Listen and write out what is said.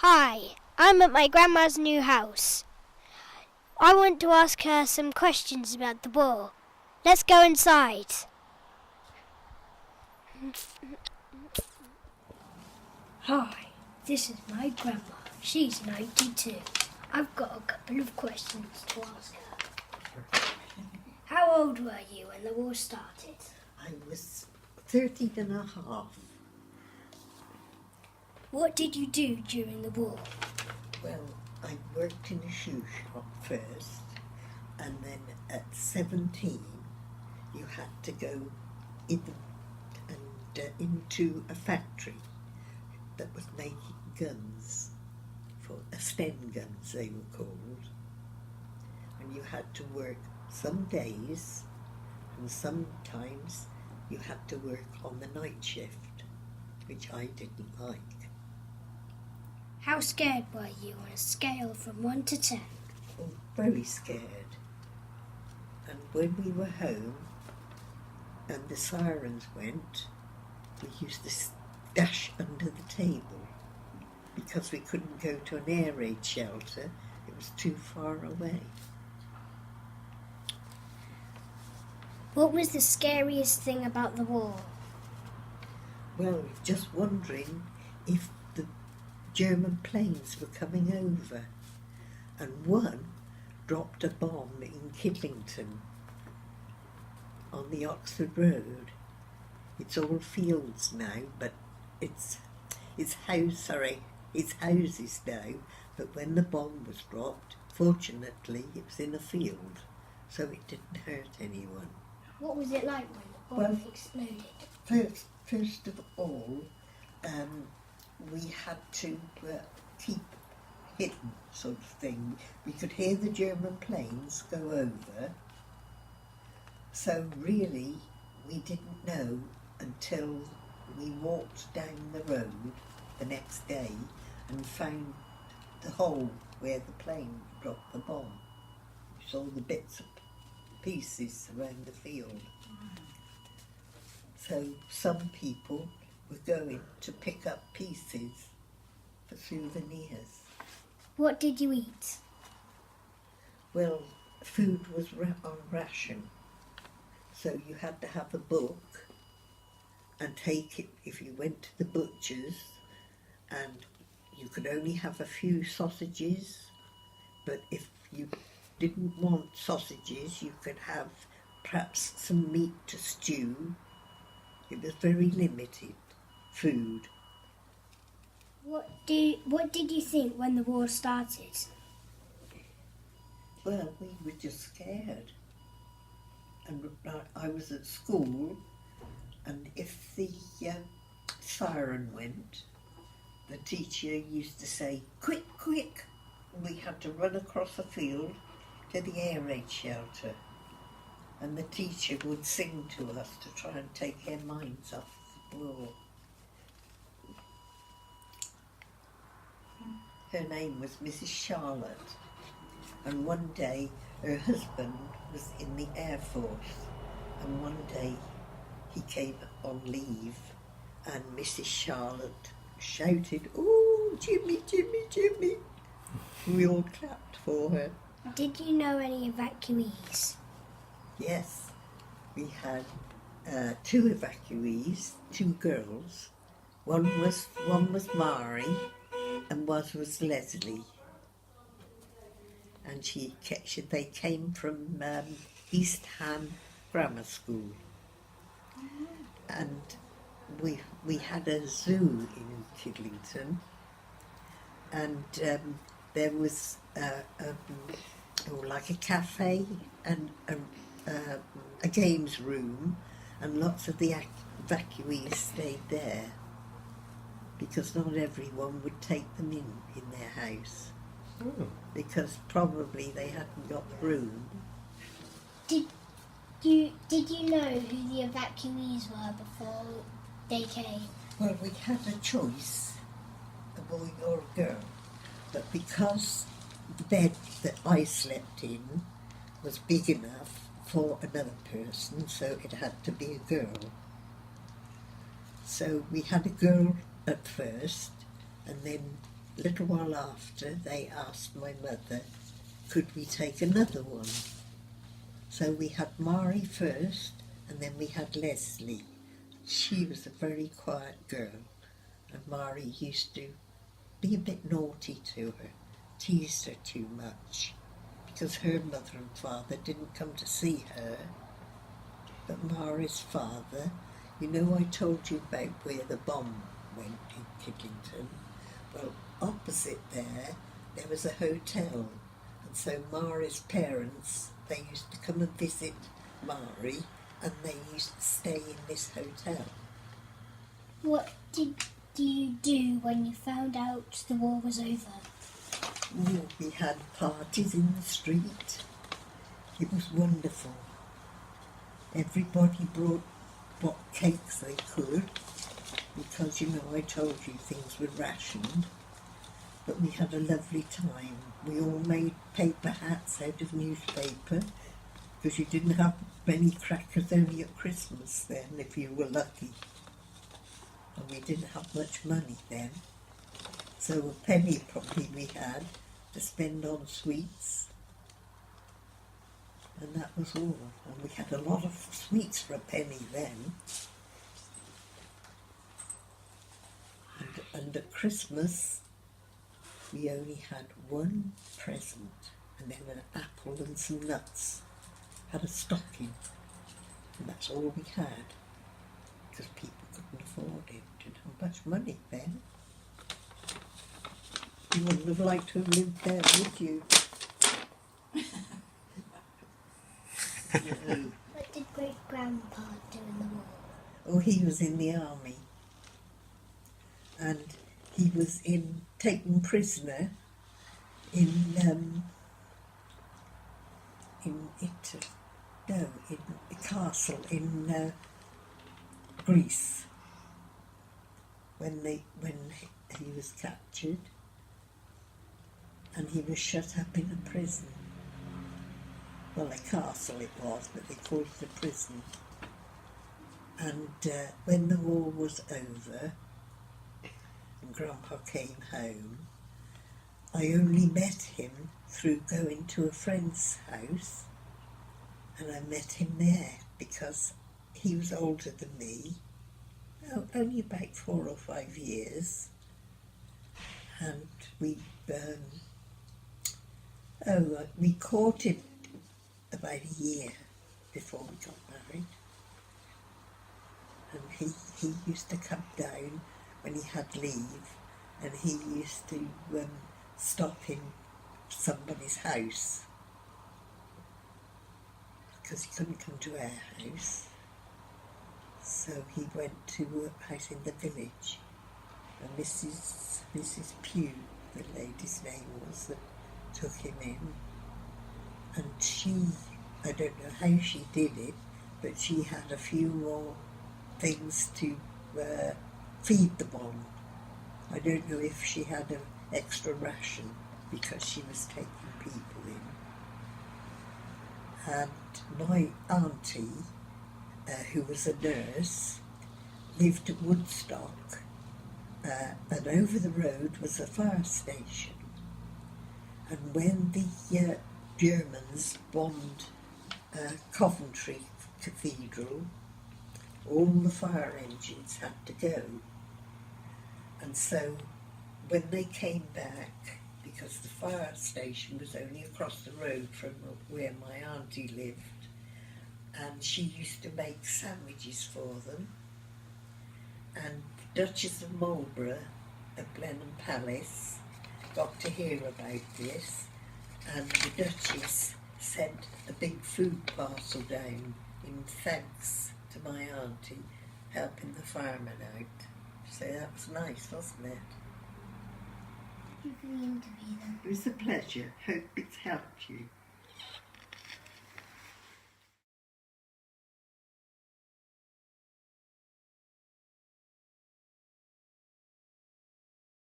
Hi, I'm at my grandma's new house. I want to ask her some questions about the war. Let's go inside. Hi, this is my grandma. She's 92. I've got a couple of questions to ask her. How old were you when the war started? I was 13 and a half. What did you do during the war? Well, I worked in a shoe shop first, and then at 17 you had to go into a factory that was making guns, for Sten guns they were called, and you had to work some days, and sometimes you had to work on the night shift, which I didn't like. How scared were you on a scale from 1 to 10? Oh, very scared. And when we were home and the sirens went, we used to dash under the table because we couldn't go to an air raid shelter. It was too far away. What was the scariest thing about the war? Well, just wondering if the German planes were coming over, and one dropped a bomb in Kidlington on the Oxford Road. It's all fields now, but it's houses now, but when the bomb was dropped, fortunately it was in a field, so it didn't hurt anyone. What was it like when the bomb exploded? First of all, we had to keep hidden, sort of thing. We could hear the German planes go over, so really we didn't know until we walked down the road the next day and found the hole where the plane dropped the bomb. We saw the bits and pieces around the field. So some people were going to pick up pieces for souvenirs. What did you eat? Well, food was on ration, so you had to have a book and take it if you went to the butcher's, and you could only have a few sausages, but if you didn't want sausages you could have perhaps some meat to stew. It was very limited food. What did you think when the war started? Well, we were just scared. And I was at school, and if the siren went, the teacher used to say, "Quick, quick!" We had to run across the field to the air raid shelter. And the teacher would sing to us to try and take their minds off the war. Her name was Mrs. Charlotte, and one day her husband was in the Air Force, and one day he came on leave, and Mrs. Charlotte shouted, "Oh, Jimmy, Jimmy, Jimmy!" We all clapped for her. Did you know any evacuees? Yes, we had 2 evacuees, 2 girls. One was Mari, and one was Leslie. And they came from East Ham Grammar School. And we had a zoo in Kidlington, and there was like a cafe and a games room, and lots of the evacuees stayed there because not everyone would take them in their house. Because probably they hadn't got room. Did you know who the evacuees were before they came? Well, we had a choice, a boy or a girl, but because the bed that I slept in was big enough for another person, so it had to be a girl. So we had a girl at first, and then a little while after, they asked my mother, could we take another one? So we had Mari first, and then we had Leslie. She was a very quiet girl, and Mari used to be a bit naughty to her, teased her too much, because her mother and father didn't come to see her. But Mari's father, you know, I told you about where the bomb went in Kidlington. Well, opposite there was a hotel, and so Mari's parents, they used to come and visit Mari, and they used to stay in this hotel. What did you do when you found out the war was over? We had parties in the street. It was wonderful. Everybody brought what cakes they could, because, you know, I told you things were rationed. But we had a lovely time. We all made paper hats out of newspaper, because you didn't have many crackers only at Christmas then, if you were lucky. And we didn't have much money then. So a penny probably we had to spend on sweets. And that was all. And we had a lot of sweets for a penny then. And at Christmas, we only had one present, and then an apple and some nuts. Had a stocking, and that's all we had, because people couldn't afford it. Didn't have much money then. You wouldn't have liked to have lived there, would you? No. What did Great-Grandpa do in the war? Oh, he was in the army, and he was taken prisoner in a castle in Greece when he was captured, and he was shut up in a prison. Well, a castle it was, but they called it a prison. And when the war was over and Grandpa came home, I only met him through going to a friend's house, and I met him there because he was older than me, only about 4 or 5 years, and we courted about a year before we got married. And he used to come down when he had leave, and he used to stop in somebody's house, because he couldn't come to our house. So he went to a house in the village, and Mrs. Pugh, the lady's name was, that took him in. And she, I don't know how she did it, but she had a few more things to feed them on. I don't know if she had an extra ration because she was taking people in. And my auntie, who was a nurse, lived at Woodstock, and over the road was a fire station. And when the Germans bombed Coventry Cathedral, all the fire engines had to go. And so when they came back, because the fire station was only across the road from where my auntie lived, and she used to make sandwiches for them, and the Duchess of Marlborough at Blenheim Palace got to hear about this, and the Duchess sent a big food parcel down in thanks to my auntie helping the firemen out. So that was nice, wasn't it? Thank you for the interview then. It was a pleasure. Hope it's helped you.